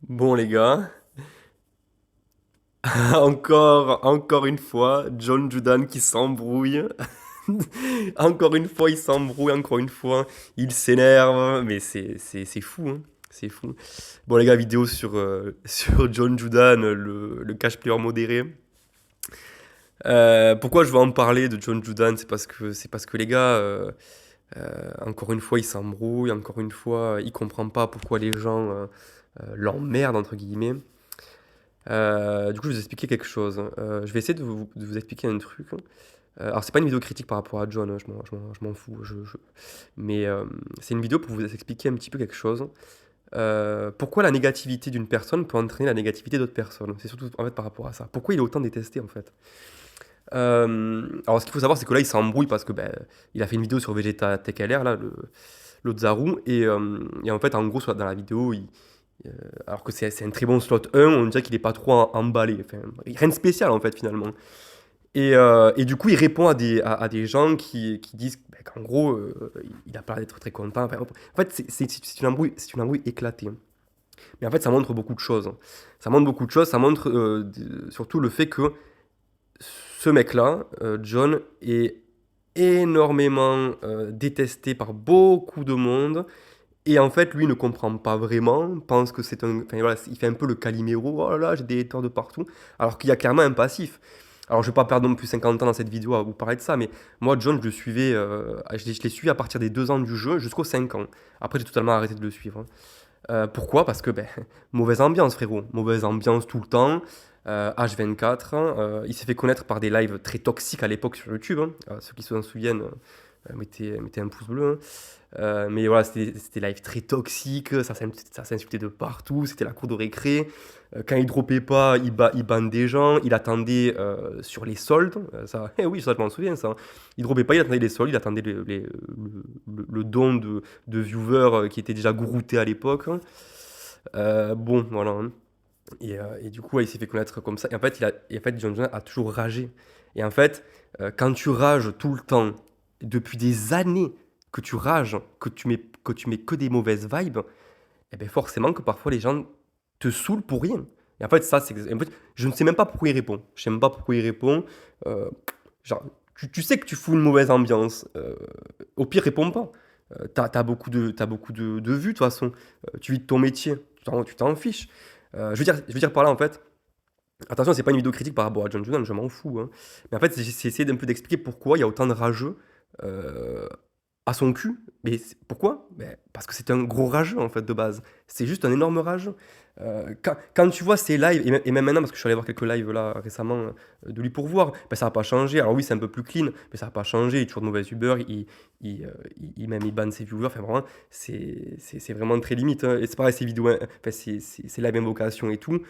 Bon les gars, encore une fois, John Judan qui s'embrouille. Encore une fois, il s'embrouille, encore une fois, il s'énerve, mais c'est fou, hein. C'est fou. Bon les gars, vidéo sur, sur John Judan, le cash player modéré. Pourquoi je veux en parler de John Judan? C'est parce que les gars, encore une fois, il s'embrouille, encore une fois, il comprend pas pourquoi les gens l'emmerdent, entre guillemets. Du coup, je vais vous expliquer quelque chose. Je vais essayer de vous expliquer un truc. Alors, c'est pas une vidéo critique par rapport à John, hein, je m'en fous. Mais c'est une vidéo pour vous expliquer un petit peu quelque chose. Pourquoi la négativité d'une personne peut entraîner la négativité d'autres personnes? C'est surtout en fait par rapport à ça. Pourquoi il est autant détesté en fait? Alors, ce qu'il faut savoir, c'est que là, il s'embrouille parce que ben, il a fait une vidéo sur Vegeta Tech LR, là, l'autre Zaru, et en fait, en gros, dans la vidéo, alors que c'est un très bon slot 1, on dirait qu'il est pas trop emballé. Enfin, rien de spécial en fait finalement. Et du coup, il répond à des gens qui disent ben, qu'en gros, il a pas l'air d'être très content. Enfin, en fait, c'est une embrouille éclatée. Mais en fait, ça montre beaucoup de choses. Ça montre beaucoup de choses. Ça montre surtout le fait que ce mec-là, John, est énormément détesté par beaucoup de monde. Et en fait, lui ne comprend pas vraiment, pense que c'est un. Enfin voilà, il fait un peu le Calimero, oh là là, j'ai des haters de partout, alors qu'il y a clairement un passif. Alors je vais pas perdre non plus 50 ans dans cette vidéo à vous parler de ça, mais moi, John, je le suivais, je l'ai suivi à partir des 2 ans du jeu jusqu'aux 5 ans. Après, j'ai totalement arrêté de le suivre, hein. Pourquoi? Parce que, ben, mauvaise ambiance, frérot. Mauvaise ambiance tout le temps. H24. Il s'est fait connaître par des lives très toxiques à l'époque sur YouTube, hein. Ceux qui s'en souviennent, mettez un pouce bleu, hein. Mais voilà, c'était live très toxique, ça s'insultait de partout, c'était la cour de récré. Quand il dropait pas, il ban des gens, il attendait sur les soldes. Ça, eh oui, ça je m'en souviens, ça. Il dropait pas, il attendait les soldes, il attendait le don de viewers qui était déjà grouté à l'époque, hein. Bon, voilà, hein. Et du coup, ouais, il s'est fait connaître comme ça. Et en fait, John John a toujours ragé. Et en fait, quand tu rages tout le temps, depuis des années que tu rages, que tu mets que des mauvaises vibes, et ben forcément que parfois les gens te saoulent pour rien. Et en fait, en fait, je ne sais même pas pourquoi il répond. Je sais même pas pourquoi il répond. Euh, genre, tu sais que tu fous une mauvaise ambiance. Au pire, réponds pas. T'as beaucoup de vues, de toute façon. Tu vis de ton métier. Tu t'en fiches. Je veux dire par là, en fait, attention, c'est pas une vidéo critique par rapport à John Julian, je m'en fous, hein. Mais en fait, j'ai essayé d'un peu d'expliquer pourquoi il y a autant de rageux euh, à son cul. Mais pourquoi? Ben, parce que c'est un gros rageux, en fait, de base. C'est juste un énorme rageux. Quand tu vois ses lives, et même maintenant, parce que je suis allé voir quelques lives là récemment de lui pour voir, ben, ça n'a pas changé. Alors oui, c'est un peu plus clean, mais ça n'a pas changé. Il est toujours de mauvaise humeur, même il banne ses viewers. Enfin, vraiment, c'est vraiment très limite, hein. Et c'est pareil, ses vidéos, hein, enfin, ses live invocations et tout.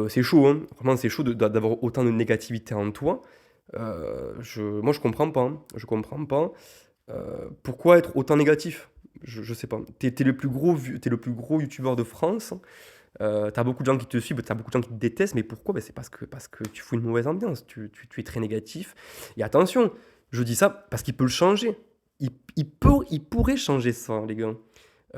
C'est chaud, hein. Vraiment, c'est chaud d'avoir autant de négativité en toi. Moi, je comprends pas, hein. Je comprends pas. Pourquoi être autant négatif? Je sais pas. T'es le plus gros, t'es le plus gros youtubeur de France. T'as beaucoup de gens qui te suivent, t'as beaucoup de gens qui te détestent. Mais pourquoi? Ben, c'est parce que tu fous une mauvaise ambiance. Tu es très négatif. Et attention, je dis ça parce qu'il peut le changer. Il pourrait changer ça, les gars.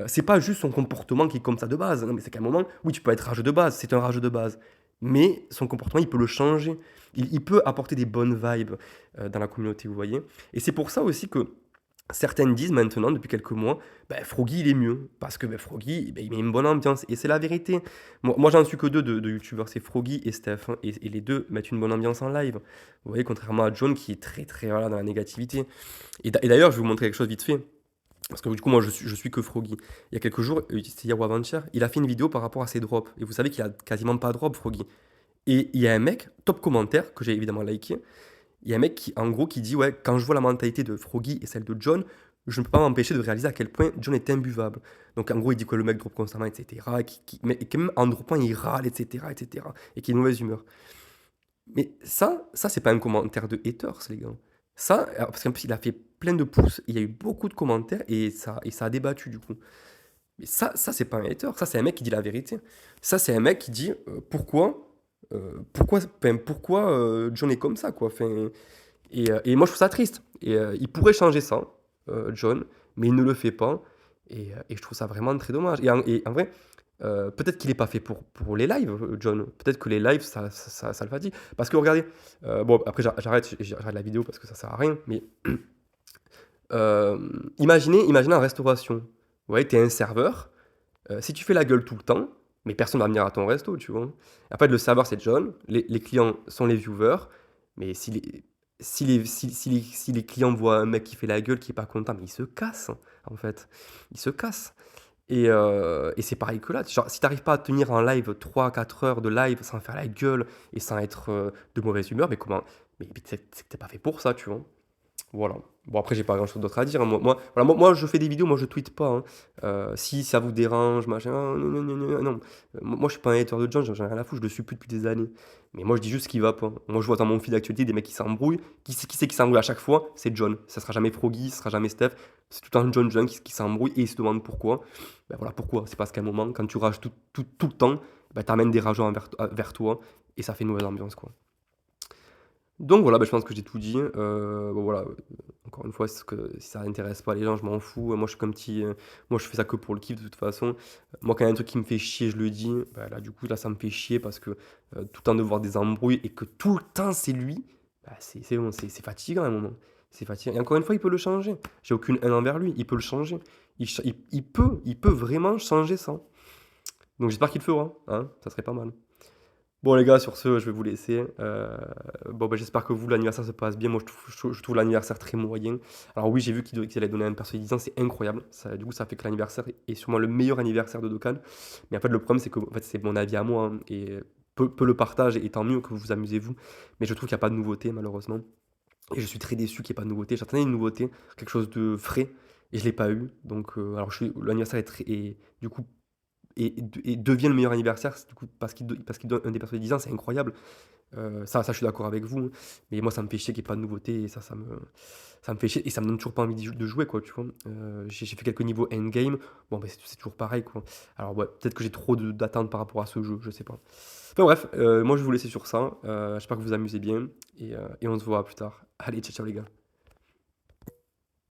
C'est pas juste son comportement qui est comme ça de base. Non, mais c'est qu'à un moment, oui, tu peux être rageux de base, c'est un rageux de base. Mais son comportement, il peut le changer. Il peut apporter des bonnes vibes dans la communauté, vous voyez. Et c'est pour ça aussi que certaines disent maintenant, depuis quelques mois, ben, Froggy, il est mieux. Parce que ben, Froggy, ben, il met une bonne ambiance. Et c'est la vérité. Moi, j'en suis que deux de youtubeurs, c'est Froggy et Steph, hein. Et les deux mettent une bonne ambiance en live. Vous voyez, contrairement à John qui est très, très voilà, dans la négativité. Et d'ailleurs, je vais vous montrer quelque chose vite fait. Parce que du coup, moi, je suis que Froggy. Il y a quelques jours, c'était hier ou avant-hier, il a fait une vidéo par rapport à ses drops. Et vous savez qu'il a quasiment pas de drop, Froggy. Et il y a un mec, top commentaire, que j'ai évidemment liké. Il y a un mec qui, en gros, qui dit, ouais, quand je vois la mentalité de Froggy et celle de John, je ne peux pas m'empêcher de réaliser à quel point John est imbuvable. Donc, en gros, il dit que le mec drop constamment, etc. Mais que même en dropant, il râle, etc., etc. Et qu'il est de mauvaise humeur. Mais ça c'est pas un commentaire de haters, les gars. Ça, parce qu'en plus, il a fait plein de pouces, il y a eu beaucoup de commentaires et ça a débattu du coup. Mais ça c'est pas un hater, ça c'est un mec qui dit la vérité. Ça c'est un mec qui dit pourquoi John est comme ça, quoi. Enfin, et moi je trouve ça triste. Et il pourrait changer ça, John, mais il ne le fait pas. Et je trouve ça vraiment très dommage. Et en vrai, Peut-être qu'il est pas fait pour les lives, John. Peut-être que les lives, ça le fatigue. Parce que regardez, bon après j'arrête la vidéo parce que ça sert à rien, mais imaginez en restauration. Vous voyez, tu es un serveur, si tu fais la gueule tout le temps, mais personne va venir à ton resto, tu vois? En fait, le serveur, c'est John, les clients sont les viewers, mais si les clients voient un mec qui fait la gueule, qui est pas content, mais ils se cassent, en fait. Ils se cassent. Et c'est pareil que là. Genre, si t'arrives pas à tenir un live 3 4 heures de live sans faire la gueule et sans être de mauvaise humeur, mais comment? Mais c'est que t'es pas fait pour ça, tu vois. Voilà. Bon, après, j'ai pas grand chose d'autre à dire, hein. Voilà, moi, je fais des vidéos, moi, je tweete pas, hein. Si ça vous dérange, machin, ah, non, non, non, non, non. Moi, je suis pas un hater de John, j'en ai rien à foutre, je le suis plus depuis des années. Mais moi, je dis juste ce qui va pas. Moi, je vois dans mon fil d'actualité des mecs qui s'embrouillent. Qui c'est qui s'embrouille à chaque fois? C'est John. Ça sera jamais Froggy, ça sera jamais Steph. C'est tout le temps John qui s'embrouille et il se demande pourquoi. Ben voilà, pourquoi? C'est parce qu'à un moment, quand tu rages tout le temps, ben, t'amènes des rageants vers toi et ça fait une mauvaise ambiance, quoi. Donc voilà, bah, je pense que j'ai tout dit. Bon voilà, encore une fois, si ça intéresse pas les gens, je m'en fous. Moi, je suis comme petit, moi, je fais ça que pour le kiff de toute façon. Moi, quand il y a un truc qui me fait chier, je le dis. Bah, là, du coup, là, ça me fait chier parce que tout le temps de voir des embrouilles et que tout le temps c'est lui, bah, c'est bon, c'est fatigant à un moment. C'est fatigant. Et encore une fois, il peut le changer. J'ai aucune haine envers lui, il peut le changer. Il peut vraiment changer ça. Donc j'espère qu'il le fera, hein, ça serait pas mal. Bon les gars, sur ce, je vais vous laisser. Bon, bah, j'espère que vous, l'anniversaire se passe bien. Moi, je trouve l'anniversaire très moyen. Alors oui, j'ai vu qu'il allait donner un perso de 10 ans, c'est incroyable. Ça, du coup, ça fait que l'anniversaire est sûrement le meilleur anniversaire de Dokkan. Mais en fait, le problème, c'est que en fait, c'est mon avis à moi, hein, et peu le partage, et tant mieux que vous vous amusez vous. Mais je trouve qu'il n'y a pas de nouveauté, malheureusement. Et je suis très déçu qu'il n'y ait pas de nouveauté. J'attendais une nouveauté, quelque chose de frais, et je l'ai pas eu. Donc, alors, l'anniversaire est du coup et devient le meilleur anniversaire, du coup, parce qu'il donne un des persos de 10 ans, c'est incroyable. Ça, je suis d'accord avec vous, hein. Mais moi, ça me fait chier qu'il n'y ait pas de nouveauté, et ça me fait chier, et ça me donne toujours pas envie de jouer, quoi, tu vois. J'ai fait quelques niveaux endgame, bon, bah, c'est toujours pareil, quoi. Alors, ouais, peut-être que j'ai trop d'attentes par rapport à ce jeu, je sais pas. Enfin, bref, moi, je vais vous laisser sur ça. J'espère que vous vous amusez bien, et on se voit plus tard. Allez, ciao, ciao, les gars.